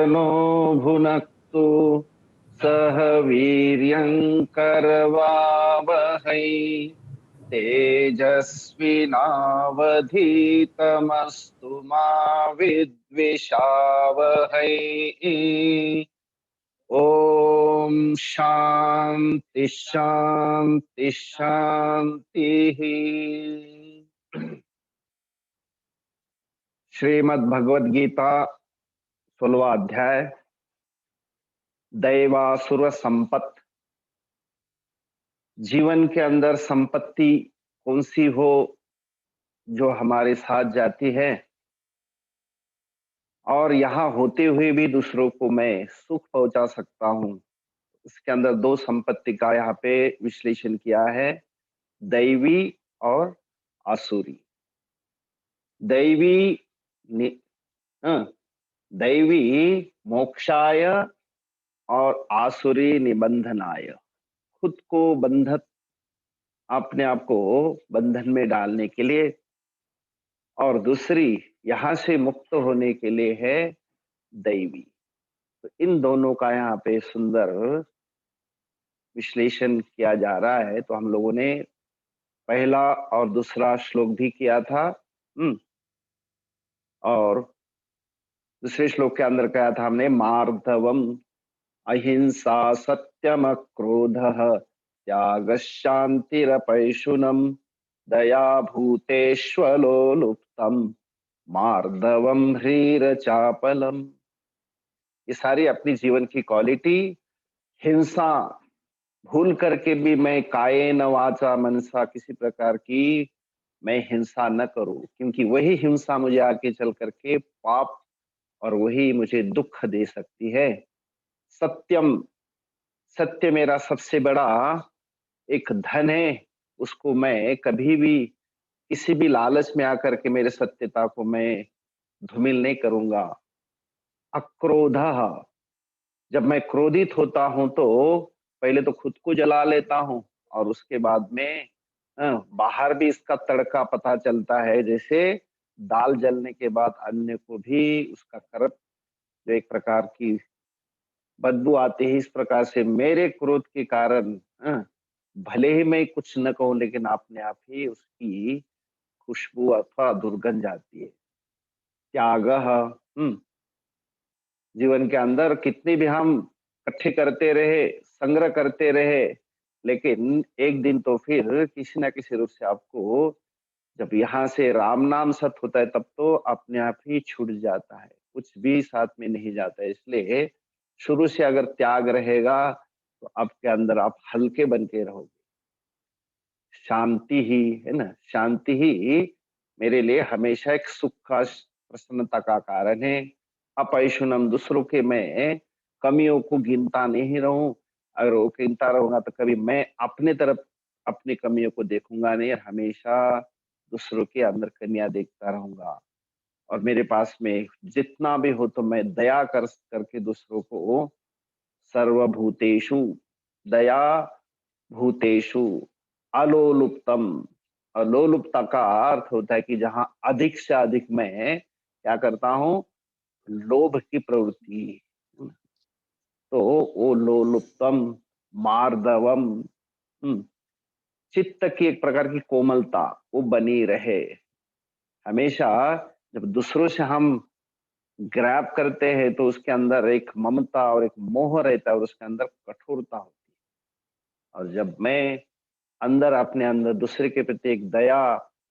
No भुनक्तु सह वीर्यङ्करवावहै तेजस्विनावधीतमस्तु मा विद्विषावहै। ओम शांति शांति शांति। श्रीमद् भगवद गीता 16वां अध्याय दैवासुर संपत्ति। जीवन के अंदर संपत्ति कौन सी हो जो हमारे साथ जाती है और यहाँ होते हुए भी दूसरों को मैं सुख पहुंचा सकता हूँ। इसके अंदर दो संपत्ति का यहाँ पे विश्लेषण किया है, दैवी और आसुरी। दैवी दैवी मोक्षाय और आसुरी निबंधनाय, खुद को बंधक, अपने आप को बंधन में डालने के लिए, और दूसरी यहां से मुक्त होने के लिए है दैवी। तो इन दोनों का यहाँ पे सुंदर विश्लेषण किया जा रहा है। तो हम लोगों ने पहला और दूसरा श्लोक भी किया था, और दूसरे श्लोक के अंदर कहा था हमने, मार्दवम अहिंसा सत्यम क्रोधः त्याग शांतिरपैशुनम दया भूतेष्वलोलुप्तम मार्दवम ह्रीर चापलम। ये सारी अपनी जीवन की क्वालिटी। हिंसा भूल करके भी मैं कायेन वाचा मनसा, किसी प्रकार की मैं हिंसा न करूं, क्योंकि वही हिंसा मुझे आगे चल करके पाप और वही मुझे दुख दे सकती है। सत्यम, सत्य मेरा सबसे बड़ा एक धन है, उसको मैं कभी भी किसी भी लालच में आकर के मेरे सत्यता को मैं धूमिल नहीं करूंगा। अक्रोधः, जब मैं क्रोधित होता हूं तो पहले तो खुद को जला लेता हूं और उसके बाद में बाहर भी इसका तड़का पता चलता है। जैसे दाल जलने के बाद अन्य को भी उसका करप, जो एक प्रकार की बदबू आती है, इस प्रकार से मेरे क्रोध के कारण भले ही मैं कुछ न कहूं लेकिन अपने आप ही उसकी खुशबू अथवा दुर्गंध जाती है। त्याग, जीवन के अंदर कितनी भी हम इकट्ठे करते रहे, संग्रह करते रहे, लेकिन एक दिन तो फिर किसी ना किसी रूप से आपको, जब यहाँ से राम नाम सत होता है तब तो अपने आप ही छूट जाता है, कुछ भी साथ में नहीं जाता है। इसलिए शुरू से अगर त्याग रहेगा तो आपके अंदर आप हल्के बन के रहोगे। शांति ही है ना, शांति ही मेरे लिए हमेशा एक सुख का, प्रसन्नता का कारण है। अपैशुनम, दूसरों के मैं कमियों को गिनता नहीं रहूं। अगर वो गिनता रहूंगा तो कभी मैं अपने तरफ अपनी कमियों को देखूंगा नहीं, और हमेशा दूसरों के अंदर कमियां देखता रहूंगा। और मेरे पास में जितना भी हो तो मैं दया करके दूसरों को, सर्वभूतेषु दया भूतेषु अलोलुप्तम। अलोलुप्ता का अर्थ होता है कि जहां अधिक से अधिक मैं क्या करता हूं, लोभ की प्रवृत्ति, तो वो लोलुप्तम मार्दवम, चित्त की एक प्रकार की कोमलता वो बनी रहे हमेशा। जब दूसरों से हम ग्रैब करते हैं तो उसके अंदर एक ममता और एक मोह रहता है और उसके अंदर कठोरता होती है। और जब मैं अंदर अपने अंदर दूसरे के प्रति एक दया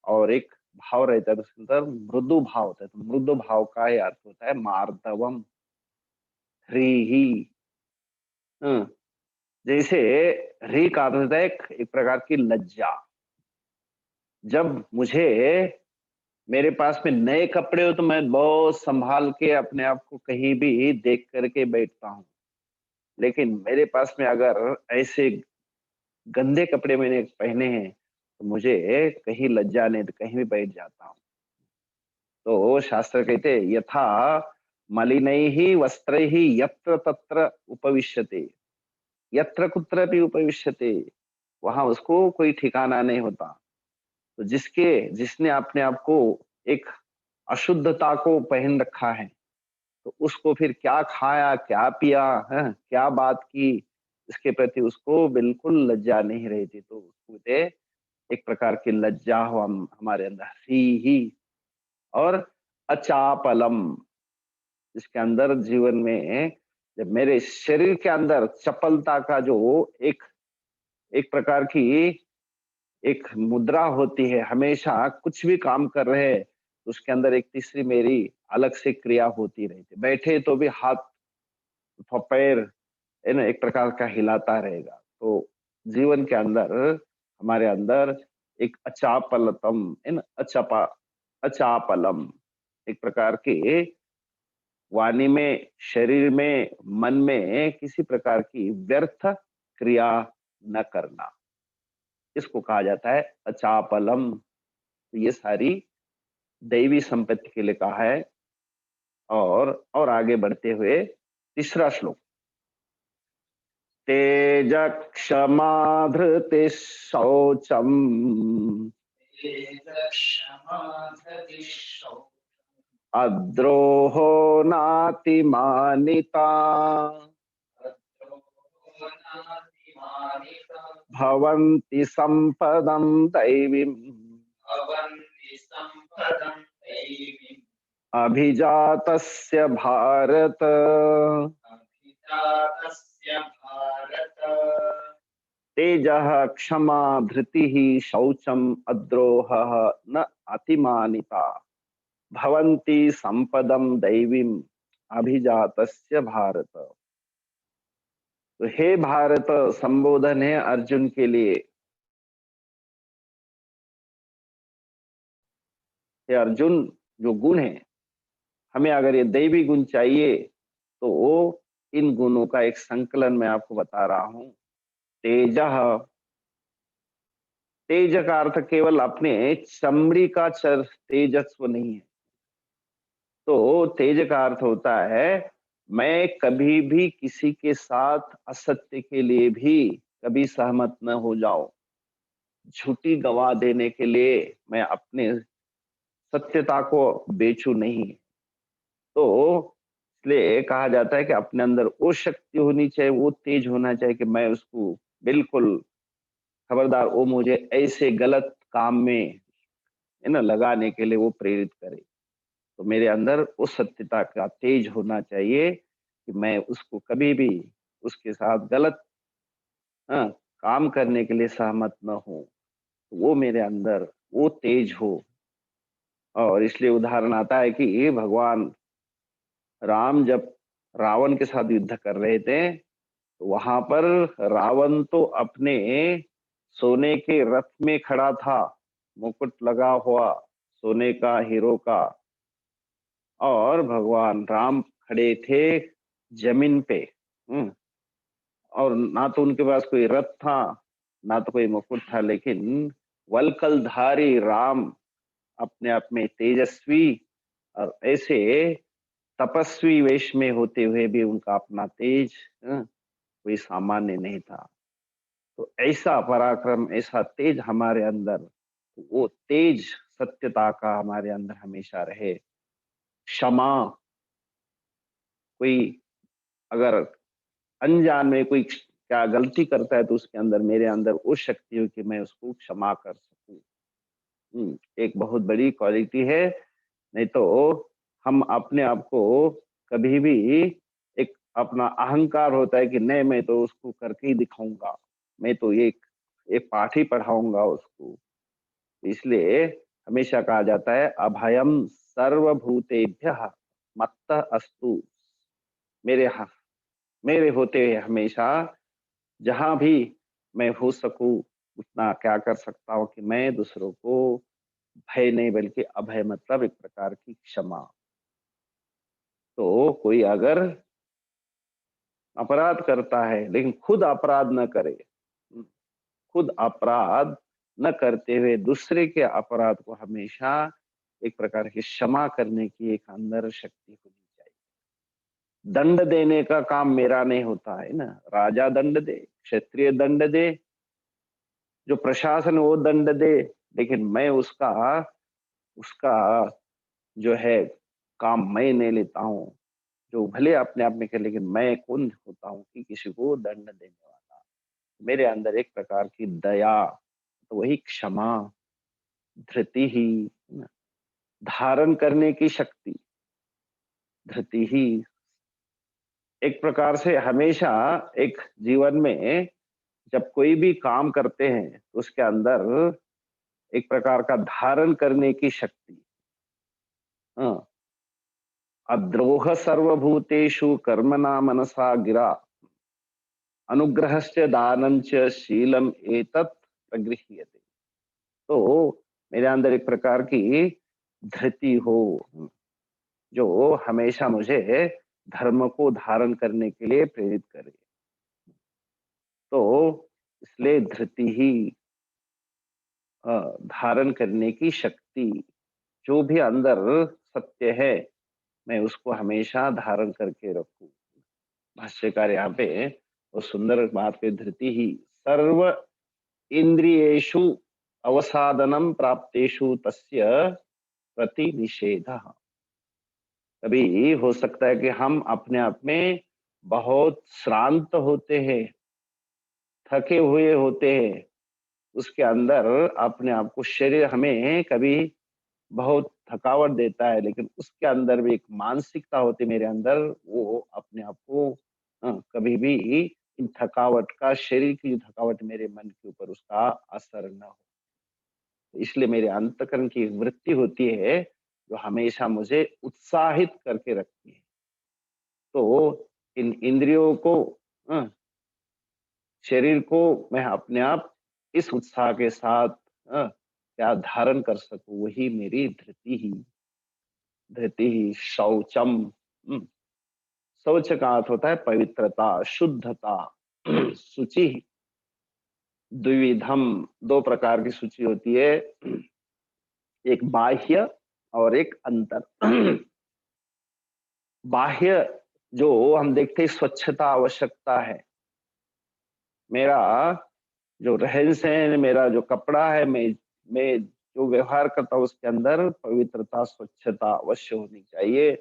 और एक भाव रहता है तो उसके अंदर मृदु भाव होता है। तो मृदु भाव का ही अर्थ होता है मार्दवम ह्रीहि। हम्म, जैसे ह्री का अर्थ होता है एक प्रकार की लज्जा। जब मुझे, मेरे पास में नए कपड़े हो तो मैं बहुत संभाल के अपने आप को कहीं भी देख करके बैठता हूँ, लेकिन मेरे पास में अगर ऐसे गंदे कपड़े मैंने पहने हैं तो मुझे कहीं लज्जा नहीं, तो कहीं भी बैठ जाता हूँ। तो शास्त्र कहते यथा मलिनैः वस्त्रैः यत्र तत्र उपविश्यते, यत्र कुत्र भी उपविश्यते, वहां उसको कोई ठिकाना नहीं होता। तो जिसने अपने आप को एक अशुद्धता को पहन रखा है, तो उसको फिर क्या खाया, क्या पिया, हैं, क्या बात की, इसके प्रति उसको बिल्कुल लज्जा नहीं रही थी। तो मुझे एक प्रकार की लज्जा हो हमारे अंदर ही और अचापलम, इसके अंदर जीवन में जब मेरे शरीर के अंदर चपलता का जो एक एक प्रकार की एक मुद्रा होती है, हमेशा कुछ भी काम कर रहे हैं तो उसके अंदर एक तीसरी मेरी अलग से क्रिया होती रहती है। बैठे तो भी हाथ पैर है ना एक प्रकार का हिलाता रहेगा। तो जीवन के अंदर हमारे अंदर एक अचापलतम है ना, अचापलम एक प्रकार की वाणी में, शरीर में, मन में किसी प्रकार की व्यर्थ क्रिया न करना, इसको कहा जाता है अचापलम। तो ये सारी दैवी संपत्ति के लिए कहा है। और आगे बढ़ते हुए तीसरा श्लोक, तेज क्षमा धृति शौचम अद्रोहो नातिमानिता भवन्ति संपदं दैवीम् अभिजातस्य भारत तेजः क्षमा धृतिः शौचम अद्रोहः न अतिमानिता भवन्ति संपदम दैवीम अभिजातस्य भारत। तो हे भारत, संबोधन है अर्जुन के लिए। हे अर्जुन, जो गुण है, हमें अगर ये दैवी गुण चाहिए तो इन गुणों का एक संकलन मैं आपको बता रहा हूं। तेजः, तेज का अर्थ केवल अपने चमड़ी का तेजस्व नहीं है। तो तेज का अर्थ होता है मैं कभी भी किसी के साथ असत्य के लिए भी कभी सहमत न हो जाऊं, झूठी गवाह देने के लिए मैं अपने सत्यता को बेचू नहीं। तो इसलिए कहा जाता है कि अपने अंदर वो शक्ति होनी चाहिए, वो तेज होना चाहिए कि मैं उसको बिल्कुल खबरदार, वो मुझे ऐसे गलत काम में है ना लगाने के लिए वो प्रेरित करे। तो मेरे अंदर उस सत्यता का तेज होना चाहिए कि मैं उसको कभी भी उसके साथ गलत हाँ, काम करने के लिए सहमत न हो। वो मेरे अंदर वो तेज हो। और इसलिए उदाहरण आता है कि भगवान राम जब रावण के साथ युद्ध कर रहे थे तो वहां पर रावण तो अपने सोने के रथ में खड़ा था, मुकुट लगा हुआ सोने का, हीरो का, और भगवान राम खड़े थे जमीन पे। हम्म, और ना तो उनके पास कोई रथ था, ना तो कोई मुकुट था, लेकिन वलकलधारी राम अपने आप में तेजस्वी और ऐसे तपस्वी वेश में होते हुए भी उनका अपना तेज कोई सामान्य नहीं था। तो ऐसा पराक्रम, ऐसा तेज हमारे अंदर, वो तेज सत्यता का हमारे अंदर हमेशा रहे। क्षमा, कोई अगर अनजान में कोई क्या गलती करता है तो उसके अंदर, मेरे अंदर वो शक्ति हो कि मैं उसको क्षमा कर सकूं। एक बहुत बड़ी क्वालिटी है। नहीं तो हम अपने आप को कभी भी, एक अपना अहंकार होता है कि नहीं मैं तो उसको करके ही दिखाऊंगा, मैं तो एक पाठ ही पढ़ाऊंगा उसको। इसलिए हमेशा कहा जाता है अभयम सर्वभूतेभ्यः मत्तः अस्तु। मेरे मेरे होते हुए हमेशा जहां भी मैं हो सकूं उतना क्या कर सकता हूं कि मैं दूसरों को भय नहीं बल्कि अभय, मतलब एक प्रकार की क्षमा। तो कोई अगर अपराध करता है लेकिन खुद अपराध न करे, खुद अपराध न करते हुए दूसरे के अपराध को हमेशा एक प्रकार की क्षमा करने की एक अंदर शक्ति होनी चाहिए। दंड देने का काम मेरा नहीं होता है ना, राजा दंड दे, क्षत्रिय दंड दे, जो प्रशासन वो दंड दे, लेकिन मैं उसका उसका जो है काम मैं नहीं लेता हूँ। जो भले अपने आप में कहे, लेकिन मैं कौन होता हूँ कि किसी को दंड देने वाला। मेरे अंदर एक प्रकार की दया, तो वही क्षमा, धृति ही, है ना? धारण करने की शक्ति, धृति ही। एक प्रकार से हमेशा एक जीवन में जब कोई भी काम करते हैं, तो उसके अंदर एक प्रकार का धारण करने की शक्ति। हाँ, अद्रोह सर्वभूतेषु कर्मणा मनसा गिरा, अनुग्रहस्य दानंच शीलम एतत् प्रगृह्यते। तो मेरे अंदर एक प्रकार की धृति हो, जो हमेशा मुझे धर्म को धारण करने के लिए प्रेरित करे। तो इसलिए धृति ही, धारण करने की शक्ति, जो भी अंदर सत्य है, मैं उसको हमेशा धारण करके रखूं। भाष्यकार यहाँ पे वो सुंदर बात पे, धृति ही सर्व इंद्रियेषु अवसादनम प्राप्तेषु तस्य प्रति निषेधः। कभी हो सकता है कि हम अपने आप में बहुत श्रांत होते हैं, थके हुए होते हैं, उसके अंदर अपने आप को, शरीर हमें कभी बहुत थकावट देता है, लेकिन उसके अंदर भी एक मानसिकता होती है मेरे अंदर, वो अपने आप को कभी भी इन थकावट का, शरीर की जो थकावट मेरे मन के ऊपर, उसका असर न हो। इसलिए मेरे अंतःकरण की एक वृत्ति होती है, जो हमेशा मुझे उत्साहित करके रखती है। तो इन इंद्रियों को, अ, शरीर को मैं अपने आप इस उत्साह के साथ क्या धारण कर सकूं, वही मेरी धृति ही, धृति ही शौचम। शौच का अर्थ होता है पवित्रता, शुद्धता, शुचि। द्विविधम, दो प्रकार की शुचि होती है, एक बाह्य और एक अंतर। बाह्य जो हम देखते हैं, स्वच्छता आवश्यकता है। मेरा जो रहन सहन, मेरा जो कपड़ा है, मैं जो व्यवहार करता हूँ, उसके अंदर पवित्रता, स्वच्छता अवश्य होनी चाहिए।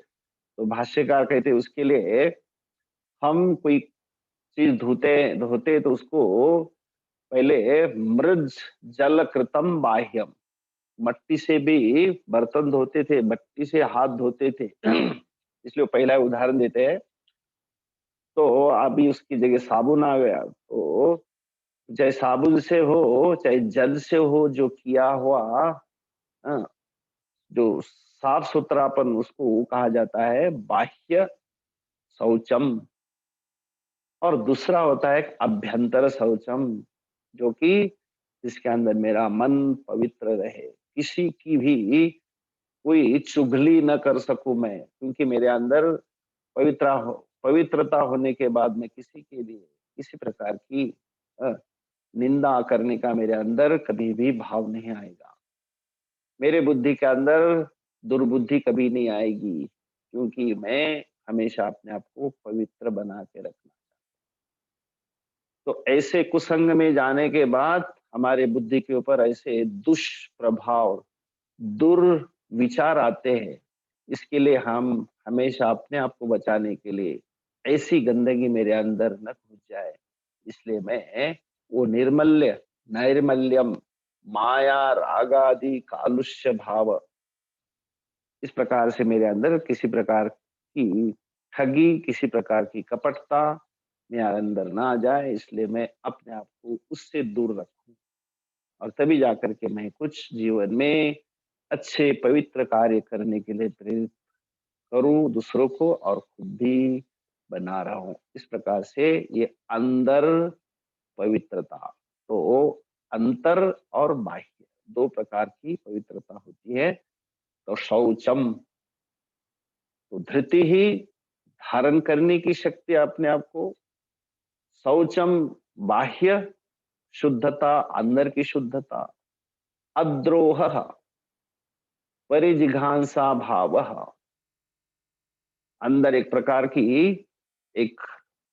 तो भाष्यकार कहते हैं उसके लिए हम कोई चीज धोते धोते तो उसको पहले मृज जल कृतम बाह्यम, मट्टी से भी बर्तन धोते थे, मट्टी से हाथ धोते थे। इसलिए पहला उदाहरण देते हैं। तो अभी उसकी जगह साबुन आ गया, तो चाहे साबुन से हो चाहे जल से हो, जो किया हुआ हाँ, जो साफ सुथरापन, उसको कहा जाता है बाह्य शौचम। और दूसरा होता है अभ्यंतर शौचम, जो कि जिसके अंदर मेरा मन पवित्र रहे, किसी की भी कोई चुगली न कर सकूं मैं, क्योंकि मेरे अंदर पवित्रता होने के बाद मैं किसी के लिए किसी प्रकार की अ, निंदा करने का मेरे अंदर कभी भी भाव नहीं आएगा। मेरे बुद्धि के अंदर दुर्बुद्धि कभी नहीं आएगी, क्योंकि मैं हमेशा अपने आप को पवित्र बना के रखना। तो ऐसे कुसंग में जाने के बाद हमारे बुद्धि के ऊपर ऐसे दुष्प्रभाव, दुर्विचार आते हैं। इसके लिए हम हमेशा अपने आप को बचाने के लिए ऐसी गंदगी मेरे अंदर न घुस जाए, इसलिए मैं वो निर्मल्य, नैर्मल्यम, माया रागादि कालुष्य भाव, इस प्रकार से मेरे अंदर किसी प्रकार की ठगी, किसी प्रकार की कपटता मेरे अंदर ना आ जाए, इसलिए मैं अपने आप को उससे दूर रखूं। और तभी जाकर के मैं कुछ जीवन में अच्छे पवित्र कार्य करने के लिए प्रेरित करूं दूसरों को, और खुद भी बना रहा हूं। इस प्रकार से ये अंदर पवित्रता, तो अंतर और बाह्य दो प्रकार की पवित्रता होती है। तो शौचम, तो धृति ही धारण करने की शक्ति अपने आप को, शौचम बाह्य शुद्धता, अंदर की शुद्धता, अद्रोह परिजिघांसा भाव, अंदर एक प्रकार की एक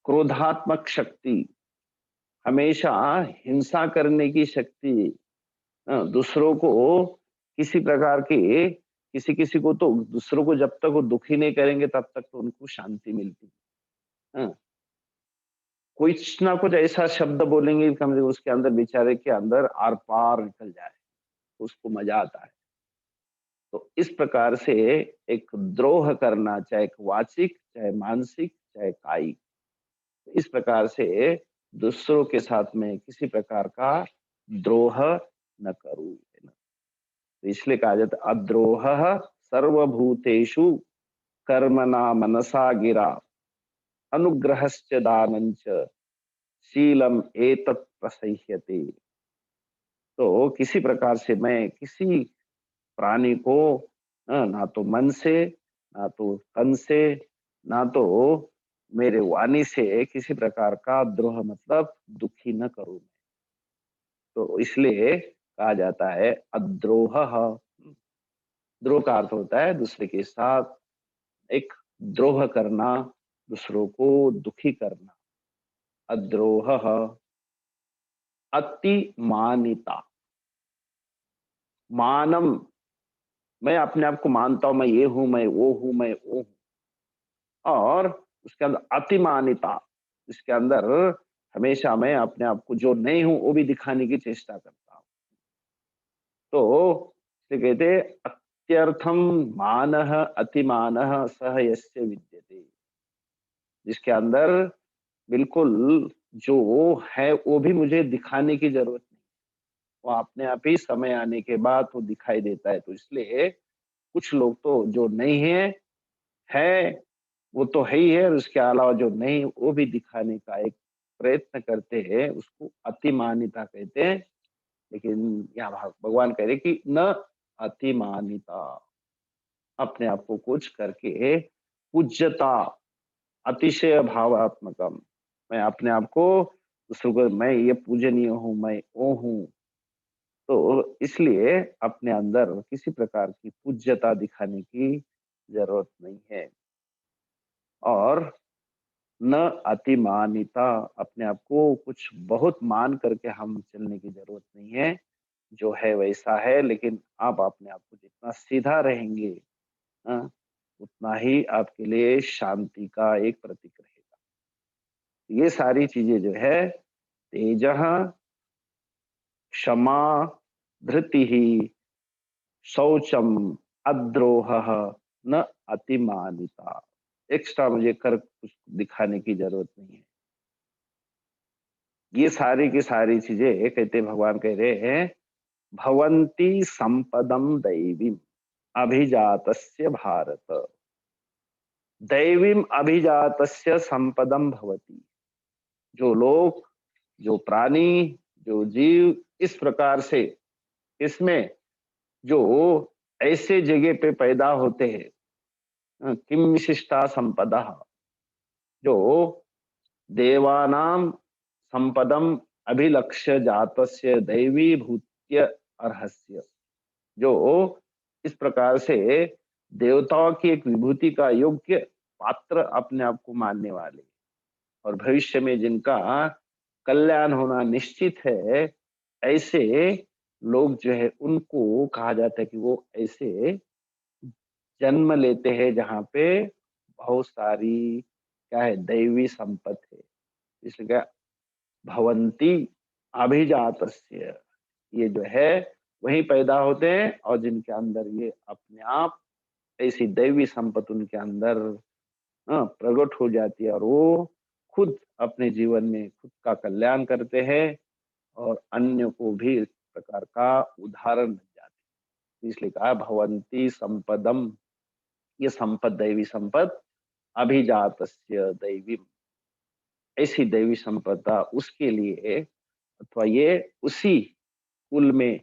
क्रोधात्मक शक्ति, हमेशा हिंसा करने की शक्ति, दूसरों को किसी प्रकार की किसी किसी को तो दूसरों को जब तक वो दुखी नहीं करेंगे तब तक तो उनको शांति मिलती है। हाँ, कुछ ना कुछ ऐसा शब्द बोलेंगे कि कम से कम उसके अंदर बेचारे के अंदर आर पार निकल जाए, उसको मजा आता है। तो इस प्रकार से एक द्रोह करना, चाहे वाचिक, चाहे मानसिक, चाहे कायिक, इस प्रकार से दूसरों के साथ में किसी प्रकार का द्रोह न करूं, है ना। तो इसलिए कहा जाता है अद्रोह सर्वभूतेषु कर्मणा मनसा गिरा अनुग्रहश्च दानंच शीलम एतत् प्रसह्यते। तो किसी प्रकार से मैं किसी प्राणी को ना तो मन से, ना तो तन से, ना तो मेरे वाणी से किसी प्रकार का द्रोह मतलब दुखी न करूं। तो इसलिए कहा जाता है अद्रोह। द्रोह का अर्थ होता है दूसरे के साथ एक द्रोह करना, दूसरों को दुखी करना। अद्रोह। अतिमानिता, मानम, मैं अपने आप को मानता हूं, मैं ये हूं, मैं वो हूं, मैं वो हूं। और उसके अंदर अतिमानिता, इसके अंदर हमेशा मैं अपने आप को जो नहीं हूं वो भी दिखाने की चेष्टा करता हूं। तो इसे कहते हैं अत्यर्थम मानः अतिमानः सह यस्य विद्यते। जिसके अंदर बिल्कुल जो है वो भी मुझे दिखाने की जरूरत नहीं, वो अपने आप ही समय आने के बाद वो दिखाई देता है। तो इसलिए कुछ लोग तो जो नहीं है वो तो है ही है, और उसके अलावा जो नहीं वो भी दिखाने का एक प्रयत्न करते हैं, उसको अतिमानिता कहते हैं। लेकिन यहाँ भगवान कह रहे कि न अतिमानिता, अपने आप को कुछ करके पूज्यता, अतिशय भावात्मकम, मैं अपने आप को दूसरों को मैं ये पूजनीय हूँ, मैं वो हूँ। तो इसलिए अपने अंदर किसी प्रकार की पूज्यता दिखाने की जरूरत नहीं है। और न अतिमानिता, अपने आप को कुछ बहुत मान करके हम चलने की जरूरत नहीं है। जो है वैसा है, लेकिन आप अपने आप को जितना सीधा रहेंगे, हाँ, उतना ही आपके लिए शांति का एक प्रतीक रहेगा। ये सारी चीजें जो है तेज, क्षमा, धृति, शौचम, अद्रोह, न अतिमानिता। एक्स्ट्रा मुझे कर कुछ दिखाने की जरूरत नहीं है। ये सारी की सारी चीजें कहते भगवान कह रहे हैं भवन्ति संपदम दैवीम अभिजातस्य भारत। दैवीम अभिजातस्य संपदम भवति। जो लोग, जो प्राणी, जो जीव इस प्रकार से इसमें जो ऐसे जगह पे पैदा होते हैं, किम विशिष्टा संपदा, जो देवानाम संपदम अभिलक्ष्य जातस्य दैवी भूत्य अर्हस्य, जो इस प्रकार से देवताओं की एक विभूति का योग्य पात्र अपने आप को मानने वाले, और भविष्य में जिनका कल्याण होना निश्चित है, ऐसे लोग जो है उनको कहा जाता है कि वो ऐसे जन्म लेते हैं जहां पे बहुत सारी क्या है दैवी संपत्ति है। इसलिए क्या भवंती अभिजातस्य, ये जो है वही पैदा होते हैं, और जिनके अंदर ये अपने आप ऐसी दैवी संपत्ति उनके अंदर प्रकट हो जाती है, और वो खुद अपने जीवन में खुद का कल्याण करते हैं और अन्य को भी इस प्रकार का उदाहरण बन जाते हैं। इसलिए कहा भवंती संपदम, ये संपद दैवी संपद अभिजातस्य दैवी, ऐसी दैवी संपदा उसके लिए, अथवा ये उसी कुल में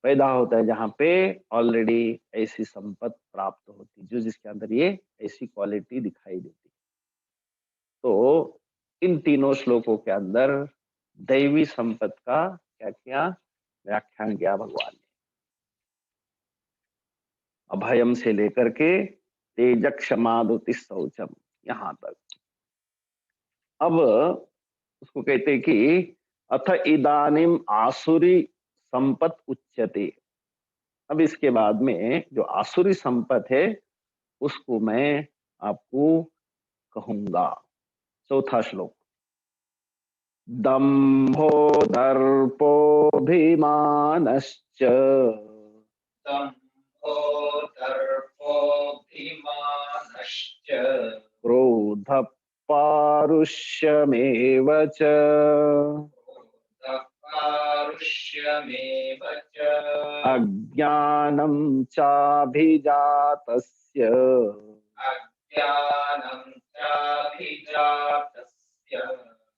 पैदा होता है जहां पे ऑलरेडी ऐसी संपत्ति प्राप्त होती है, जो जिसके अंदर ये ऐसी क्वालिटी दिखाई देती है। तो इन तीनों श्लोकों के अंदर दैवी संपत्ति का क्या किया व्याख्यान किया भगवान ने, अभयम से लेकर के तेज क्षमा दुति शौचम, यहां तक। अब उसको कहते हैं कि अथ इदानिम आसुरी संपत उच्यते। अब इसके बाद में जो आसुरी संपत है उसको मैं आपको कहूंगा। चौथा श्लोक। दंभो दर्पोऽभिमानश्च दम्भो दर्पोऽभिमानश्च क्रोध पारुष्यमेव च क्रोधः पारुष्यमेव च अज्ञानं चाभिजातस्य अज्ञानं चाभिजातस्य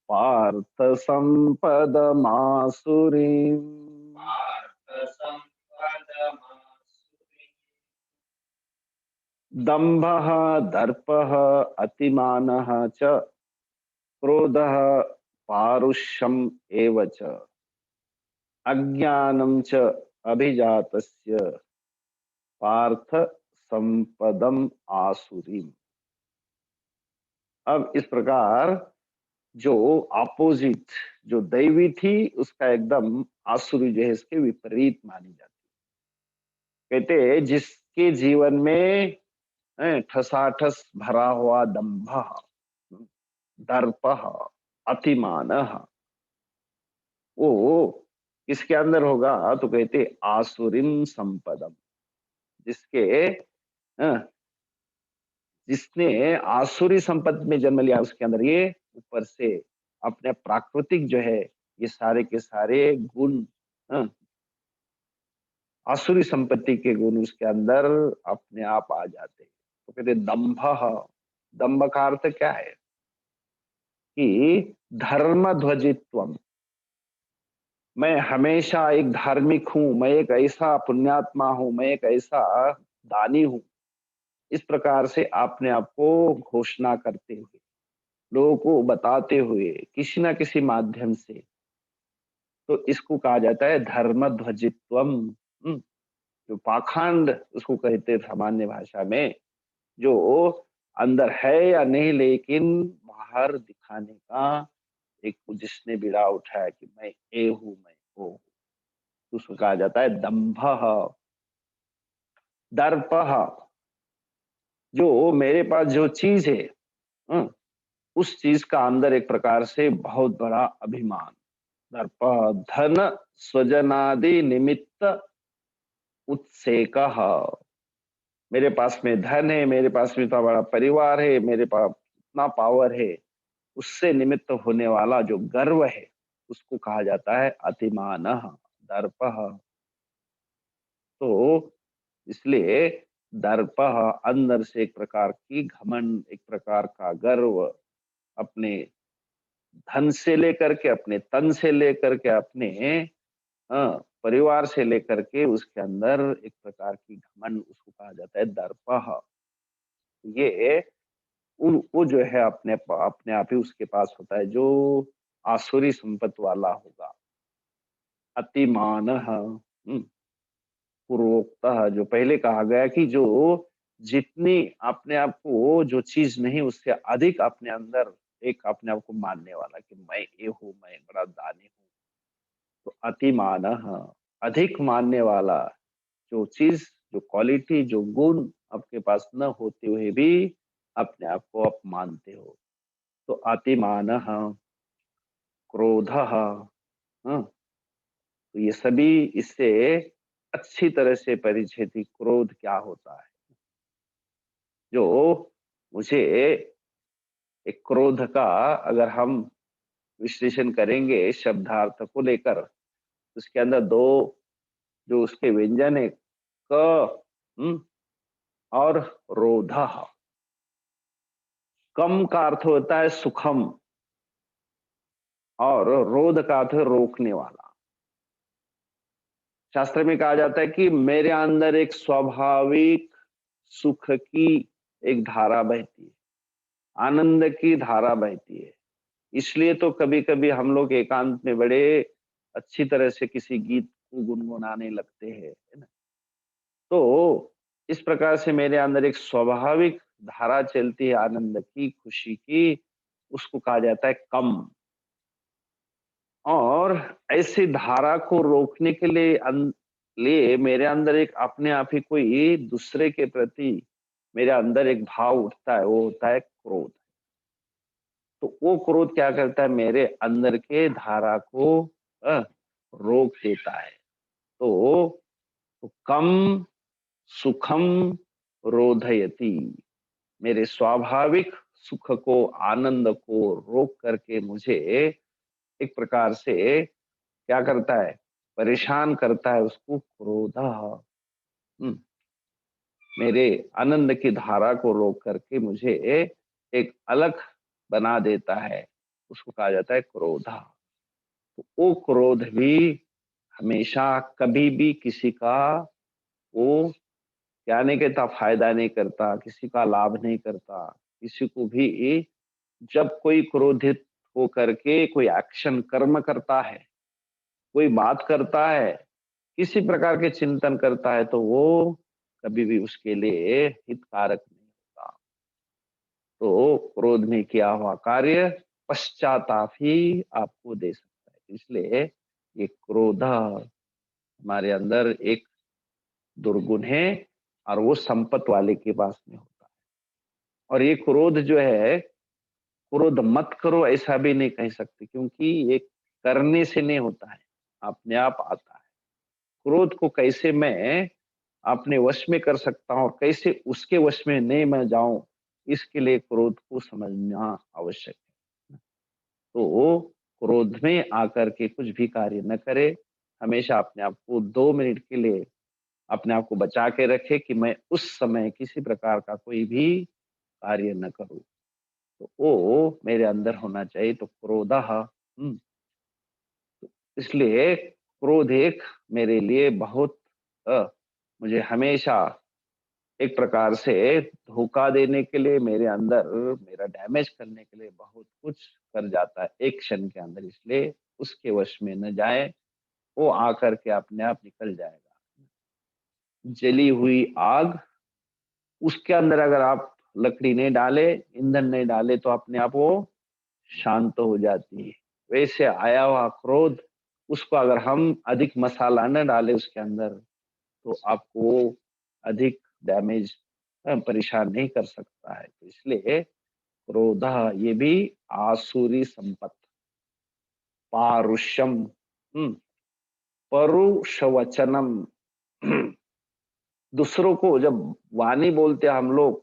पार्थ सम्पदमासुरीम्। पार्थसम्पदमासुरीम्। दम्भः दर्पः अतिमानः च क्रोधः पारुष्यम् एव च अज्ञानं च अभिजातस्य पार्थ संपदम आसुरीम। अब इस प्रकार जो अपोजिट, जो दैवी थी उसका एकदम आसुरी जो है इसके विपरीत मानी जाती है। कहते हैं जिसके जीवन में ठसाठस भरा हुआ दंभ, दर्प, अतिमान, वो किसके अंदर होगा तो कहते आसुरीम संपदम। जिसके जिसने आसुरी संपत्ति में जन्म लिया उसके अंदर ये ऊपर से अपने प्राकृतिक जो है ये सारे के सारे गुण, आसुरी संपत्ति के गुण उसके अंदर अपने आप आ जाते हैं। तो कहते दंभ। दंभ का अर्थ क्या है कि धर्म ध्वजित्वम। मैं हमेशा एक धार्मिक हूं, मैं एक ऐसा पुण्यात्मा हूं, मैं एक ऐसा दानी हूं, इस प्रकार से अपने आप को घोषणा करते हुए, लोगों को बताते हुए किसी ना किसी माध्यम से, तो इसको कहा जाता है धर्म ध्वजित्वम। जो पाखंड उसको कहते हैं सामान्य भाषा में, जो अंदर है या नहीं लेकिन बाहर दिखाने का एक जिसने बीड़ा उठाया कि मैं ये हूं, मैं वो हूं, तो उसको कहा जाता है दंभ। दर्प, जो मेरे पास जो चीज है, हम्म, उस चीज का अंदर एक प्रकार से बहुत बड़ा अभिमान। दर्प। धन स्वजनादि निमित्त उत्सेक। मेरे पास में धन है, मेरे पास में इतना बड़ा परिवार है, मेरे पास इतना पावर है, उससे निमित्त होने वाला जो गर्व है उसको कहा जाता है अतिमान, दर्प। तो इसलिए दर्प अंदर से एक प्रकार की घमंड, एक प्रकार का गर्व, अपने धन से लेकर के, अपने तन से लेकर के, अपने परिवार से लेकर के उसके अंदर एक प्रकार की घमंड, उसको कहा जाता है दर्प। ये वो जो है अपने आप ही उसके पास होता है जो आसुरी संपत वाला होगा। अतिमान, पूर्वोक्त, जो पहले कहा गया कि जो जितनी अपने आप को जो चीज नहीं उससे अधिक अपने अंदर एक अपने आप को मानने वाला कि मैं ये हूँ, मैं बड़ा दानी हूँ, तो अतिमान, अधिक मानने वाला, जो चीज, जो क्वालिटी, जो गुण आपके पास न होते हुए भी अपने आप को आप मानते हो, तो अतिमान, क्रोध, तो ये सभी इससे अच्छी तरह से परिचय थी। क्रोध क्या होता है, जो मुझे एक क्रोध का अगर हम विश्लेषण करेंगे शब्दार्थ को लेकर, उसके अंदर दो जो उसके व्यंजन है, क, हम्म, और रोध। कम का अर्थ होता है सुखम और रोध का अर्थ है रोकने वाला। शास्त्र में कहा जाता है कि मेरे अंदर एक स्वाभाविक सुख की एक धारा बहती है, आनंद की धारा बहती है। इसलिए तो कभी कभी हम लोग एकांत में बड़े अच्छी तरह से किसी गीत को गुनगुनाने लगते हैं, है ना। तो इस प्रकार से मेरे अंदर एक स्वाभाविक धारा चलती है आनंद की, खुशी की, उसको कहा जाता है कम। और ऐसी धारा को रोकने के लिए लिए मेरे अंदर एक अपने आप ही कोई दूसरे के प्रति मेरे अंदर एक भाव उठता है, वो होता है क्रोध। तो वो क्रोध क्या करता है, मेरे अंदर के धारा को अ, रोक देता है। तो कम सुखम रोधयति, मेरे स्वाभाविक सुख को, आनंद को रोक करके मुझे एक प्रकार से क्या करता है, परेशान करता है, उसको क्रोध। मेरे आनंद की धारा को रोक करके मुझे एक अलग बना देता है, उसको कहा जाता है क्रोधा। तो वो क्रोध भी हमेशा कभी भी किसी का वो क्या नहीं कहता, फायदा नहीं करता, किसी का लाभ नहीं करता। किसी को भी जब कोई क्रोधित होकर के कोई एक्शन कर्म करता है, कोई बात करता है, किसी प्रकार के चिंतन करता है, तो वो कभी भी उसके लिए हितकारक नहीं होता। तो क्रोध में किया हुआ कार्य पश्चाताप ही आपको दे सकता है। इसलिए ये क्रोध हमारे अंदर एक दुर्गुण है, और वो संपत वाले के पास में होता है। और ये क्रोध जो है, क्रोध मत करो ऐसा भी नहीं कह सकते, क्योंकि ये करने से नहीं होता है, अपने आप आता है। क्रोध को कैसे मैं अपने वश में कर सकता हूँ और कैसे उसके वश में नहीं मैं जाऊं, इसके लिए क्रोध को समझना आवश्यक है। तो क्रोध में आकर के कुछ भी कार्य न करे, हमेशा अपने आप को 2 मिनट के लिए अपने आप को बचा के रखे कि मैं उस समय किसी प्रकार का कोई भी कार्य न करूं। तो वो मेरे अंदर होना चाहिए। तो क्रोधः इसलिए क्रोध एक मेरे लिए बहुत अ, मुझे हमेशा एक प्रकार से धोखा देने के लिए, मेरे अंदर मेरा डैमेज करने के लिए बहुत कुछ कर जाता है एक क्षण के अंदर। इसलिए उसके वश में न जाए, वो आकर के अपने आप निकल जाएगा। जली हुई आग, उसके अंदर अगर आप लकड़ी नहीं डाले, ईंधन नहीं डाले, तो अपने आप वो शांत हो जाती है। वैसे आया हुआ क्रोध, उसको अगर हम अधिक मसाला न डाले उसके अंदर, तो आपको अधिक डैमेज परेशान नहीं कर सकता है। तो इसलिए क्रोध ये भी आसुरी संपत्ति, पारुष्यम, हम्म, परुषवचनम। दूसरों को जब वाणी बोलते हैं हम लोग,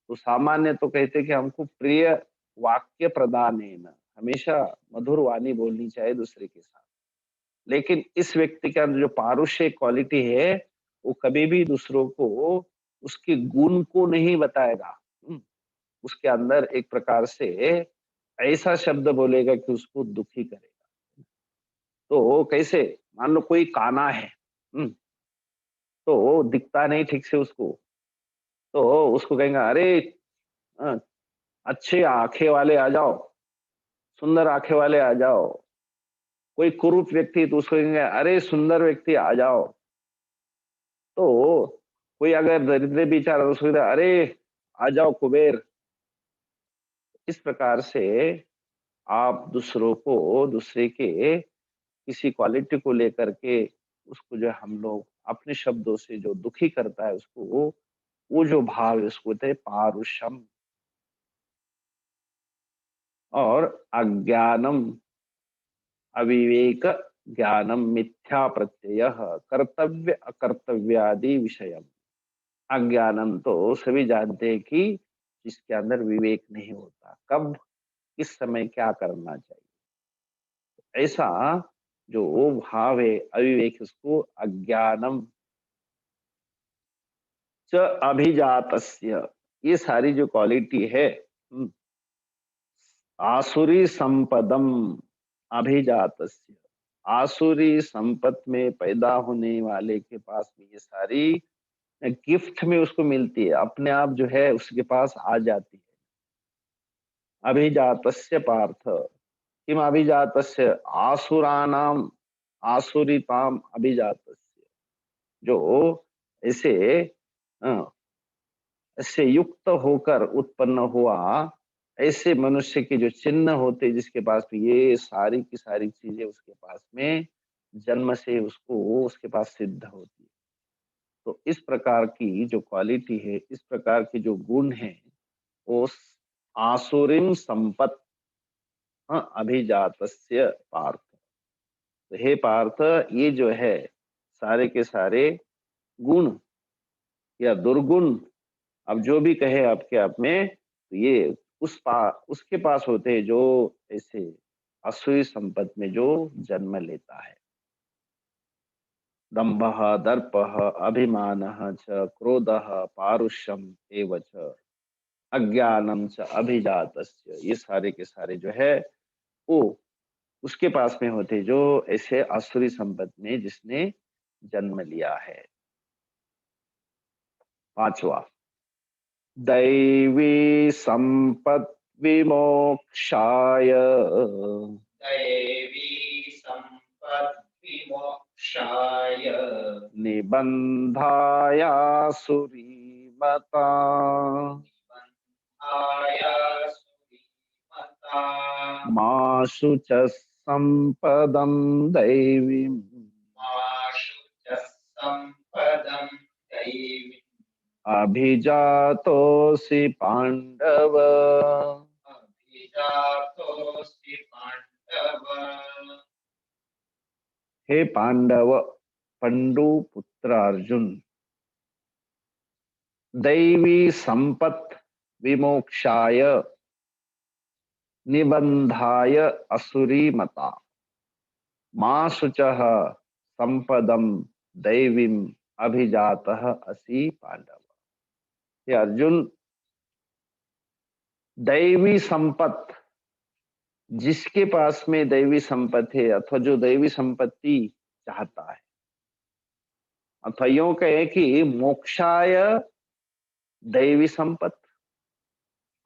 तो सामान्य तो कहते हैं कि हमको प्रिय वाक्य प्रदान है ना, हमेशा मधुर वाणी बोलनी चाहिए दूसरे के साथ। लेकिन इस व्यक्ति के अंदर जो पारुष्य क्वालिटी है, वो कभी भी दूसरों को उसके गुण को नहीं बताएगा। उसके अंदर एक प्रकार से ऐसा शब्द बोलेगा कि उसको दुखी करेगा। तो कैसे, मान लो कोई काना है, हम्म, तो वो दिखता नहीं ठीक से उसको, तो उसको कहेंगे अरे अ, अच्छे आंखें वाले आ जाओ, सुंदर आंखें वाले आ जाओ। कोई कुरूप व्यक्ति तो उसको कहेंगे अरे सुंदर व्यक्ति आ जाओ। तो कोई अगर दरिद्र बेचारा तो उसको कहते हैं, अरे आ जाओ कुबेर। इस प्रकार से आप दूसरों को, दूसरे के किसी क्वालिटी को लेकर के उसको जो है हम लोग अपने शब्दों से जो दुखी करता है उसको, वो जो भाव है उसको कहते हैं पारुषम। और अज्ञानम, अविवेक ज्ञानम, मिथ्या प्रत्यय, कर्तव्य अकर्तव्यादि विषयम। अज्ञानम तो सभी जानते हैं कि जिसके अंदर विवेक नहीं होता, कब किस समय क्या करना चाहिए, ऐसा जो भाव है अविवेक, उसको अज्ञानम च अभिजातस्य। ये सारी जो क्वालिटी है, आसुरी संपदम अभिजातस्य, आसुरी संपत में पैदा होने वाले के पास में ये सारी गिफ्ट में उसको मिलती है, अपने आप जो है उसके पास आ जाती है। अभिजातस्य पार्थ, किम अभिजातस्य, आसुराणाम आसुरीताम अभिजातस्य। जो ऐसे अ, इससे युक्त होकर उत्पन्न हुआ, ऐसे मनुष्य के जो चिन्ह होते, जिसके पास में ये सारी की सारी चीजें उसके पास में जन्म से उसको उसके पास सिद्ध होती है। तो इस प्रकार की जो क्वालिटी है, इस प्रकार के जो गुण हैं, वो आसुरीम संपत् अभिजातस्य पार्थ। तो हे पार्थ, ये जो है सारे के सारे गुण या दुर्गुण, अब जो भी कहे आपके आप में, तो ये उसके पास होते हैं जो ऐसे असुरी संपत्ति में जो जन्म लेता है। दंभः दर्पः अभिमानः च क्रोधः पारुष्यम एव च अज्ञानम च अभिजातस्य, ये सारे के सारे जो है वो उसके पास में होते जो ऐसे आसुरी संपत्ति में जिसने जन्म लिया है। पांचवा, दैवी संपत् विमोक्षाय दैवी सम्पद्विमोक्षाय निबन्धायासुरीमता निबन्धाय सुरीमता माशु च संपदं दैवीम् माशु च सम्पदं दैवीम् अभिजातोऽसि पाण्डव। अभिजातोऽसि पाण्डव। हे पांडव, पंडु पुत्र अर्जुन, दैवी संपत् विमोक्षाय निबंधाय असुरी मता मां शुचः संपदम दैवीम अभिजातः असि पांडव। हे अर्जुन, दैवी संपत्ति, जिसके पास में दैवी संपत्ति है अथवा जो दैवी संपत्ति चाहता है, अथवा यूं कहे कि मोक्षाय दैवी संपत्ति,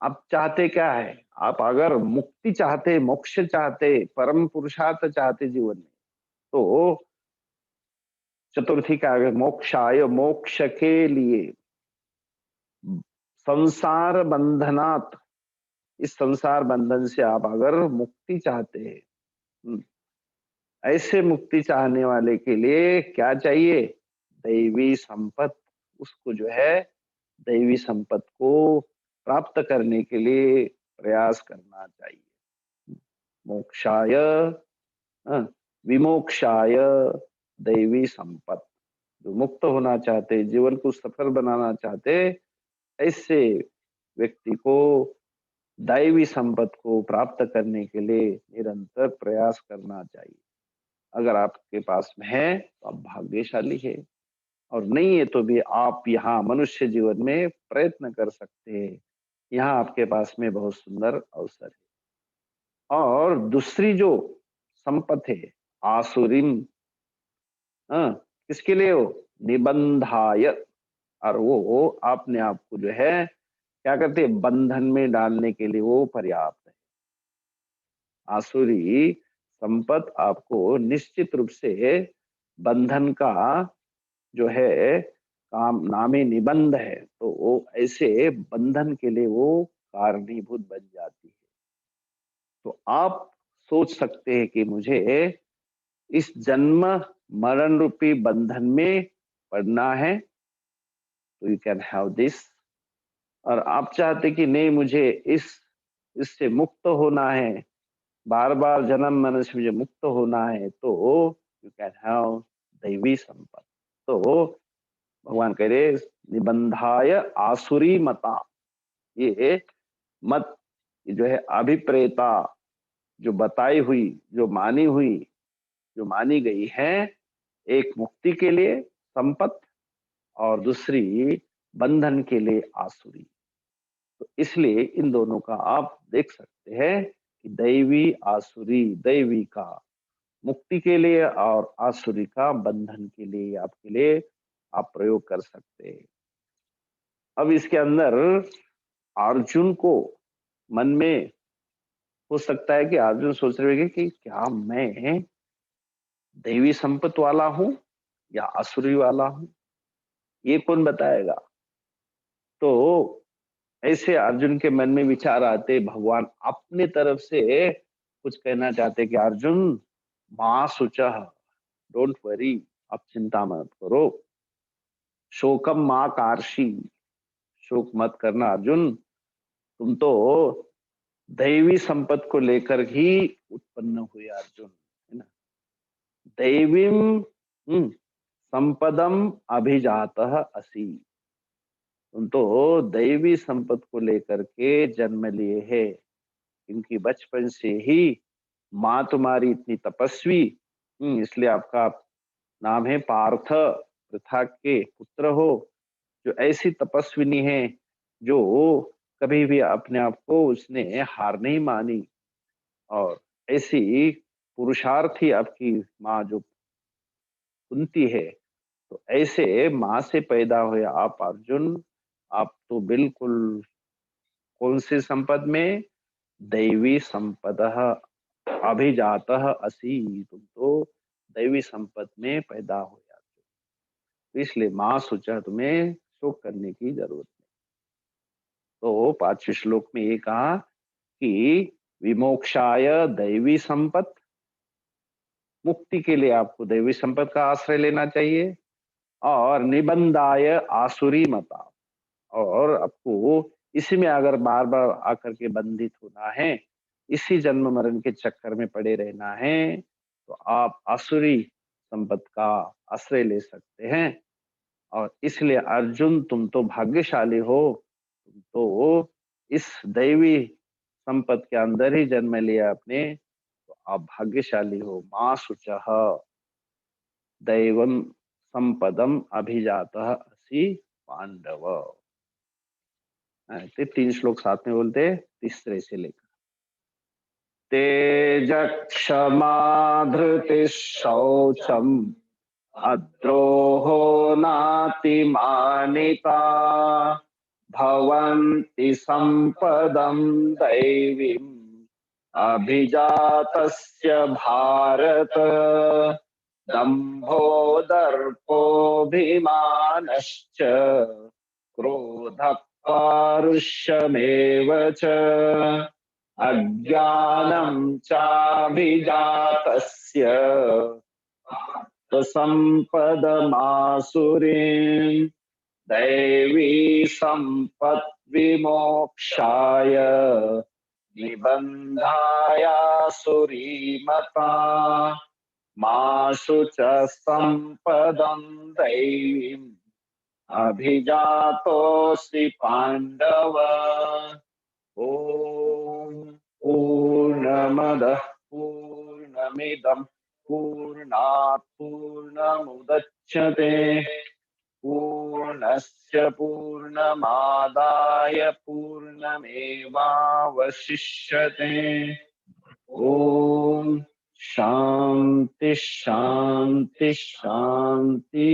आप चाहते क्या है? आप अगर मुक्ति चाहते, मोक्ष चाहते, परम पुरुषार्थ चाहते जीवन में, तो चतुर्थी का आगे मोक्षाय, मोक्ष के लिए, संसार बंधनात्, इस संसार बंधन से आप अगर मुक्ति चाहते हैं, ऐसे मुक्ति चाहने वाले के लिए क्या चाहिए? दैवी संपत्ति। उसको जो है दैवी संपत्ति को प्राप्त करने के लिए प्रयास करना चाहिए। मोक्षाय विमोक्षाय दैवी संपत्ति, जो मुक्त होना चाहते, जीवन को सफल बनाना चाहते, ऐसे व्यक्ति को दैवी संपत्ति को प्राप्त करने के लिए निरंतर प्रयास करना चाहिए। अगर आपके पास में है तो आप भाग्यशाली है, और नहीं है तो भी आप यहाँ मनुष्य जीवन में प्रयत्न कर सकते हैं। यहाँ आपके पास में बहुत सुंदर अवसर है। और दूसरी जो संपत्ति है आसुरीम, किसके लिए हो? निबंधाय, और वो आपने आपको जो है क्या करते हैं? बंधन में डालने के लिए वो पर्याप्त है। आसुरी संपत्ति आपको निश्चित रूप से बंधन का जो है काम, नामे निबंध है, तो वो ऐसे बंधन के लिए वो कारणीभूत बन जाती है। तो आप सोच सकते हैं कि मुझे इस जन्म मरण रूपी बंधन में पड़ना है, तो यू कैन हैव दिस। और आप चाहते कि नहीं, मुझे इससे मुक्त होना है, बार बार जन्म मरण से मुझे मुक्त होना है, तो यू कैन हैव दैवी संपत्ति। तो भगवान कह रहे निबंधाय आसुरी मता, ये मत जो है अभिप्रेता, जो बताई हुई, जो मानी गई है, एक मुक्ति के लिए संपत्ति और दूसरी बंधन के लिए आसुरी। तो इसलिए इन दोनों का आप देख सकते हैं कि दैवी आसुरी, दैवी का मुक्ति के लिए और आसुरी का बंधन के लिए, आपके लिए आप प्रयोग कर सकते हैं। अब इसके अंदर अर्जुन को मन में हो सकता है कि अर्जुन सोच रहे होंगे कि क्या मैं दैवी संपत्ति वाला हूं या आसुरी वाला हूं, ये कौन बताएगा? तो ऐसे अर्जुन के मन में विचार आते, भगवान अपने तरफ से कुछ कहना चाहते कि अर्जुन मां शुचः, डोंट वरी, आप चिंता मत करो, शोकम मां कार्षी, शोक मत करना अर्जुन, तुम तो दैवी संपत्ति को लेकर ही उत्पन्न हुए अर्जुन, है ना। दैवीम संपदम अभिजातः असि, तुम तो दैवी संपत्ति को लेकर के जन्म लिए है, क्योंकि बचपन से ही माँ तुम्हारी इतनी तपस्वी, इसलिए आपका नाम है पार्थ, पृथा के पुत्र हो, जो ऐसी तपस्विनी है जो कभी भी अपने आप को उसने हार नहीं मानी, और ऐसी पुरुषार्थी आपकी माँ जो कुंती है, तो ऐसे माँ से पैदा हुए आप अर्जुन, आप तो बिल्कुल कौन सी संपद में, दैवी संपदः अभिजातः असि, तुम तो दैवी संपत्ति में पैदा हो जाते हो, इसलिए माँ सोचा तुम्हें शोक करने की जरूरत नहीं। तो 5वें श्लोक में ये कहा कि विमोक्षाय दैवी संपत्, मुक्ति के लिए आपको दैवी संपत्ति का आश्रय लेना चाहिए, और निबंधाय आसुरी मता, और आपको इसी में अगर बार बार आकर के बंधित होना है, इसी जन्म मरण के चक्कर में पड़े रहना है, तो आप आसुरी संपत्ति का आश्रय ले सकते हैं। और इसलिए अर्जुन तुम तो भाग्यशाली हो, तुम तो इस दैवी संपत्ति के अंदर ही जन्म लिया आपने, तो आप भाग्यशाली हो। मां शुचः दैवम संपदम अभिजातः असि पांडव। ते 3 श्लोक साथ में बोलते हैं, तीसरे से लेकर। तेज क्षमा धृति शौचम अद्रोहो नातिमानिता भवन्ति संपदं दैवीम् अभिजातस्य भारत दम्भो दर्पोऽभिमानश्च क्रोधः पारुष्यमेव च अज्ञानं चाभिजातस्य संपदमासुरीं दैवी संपद्विमोक्षाय निबन्धायासुरीमता माशु च संपदं दैवीम् अभिजातोऽसि पाण्डव। ओम पूर्णमदः पूर्णमिदं पूर्णात् पूर्णमुदच्यते पूर्णस्य पूर्णमादाय पूर्णमेवावशिष्यते। ओम शांति शांति शांति।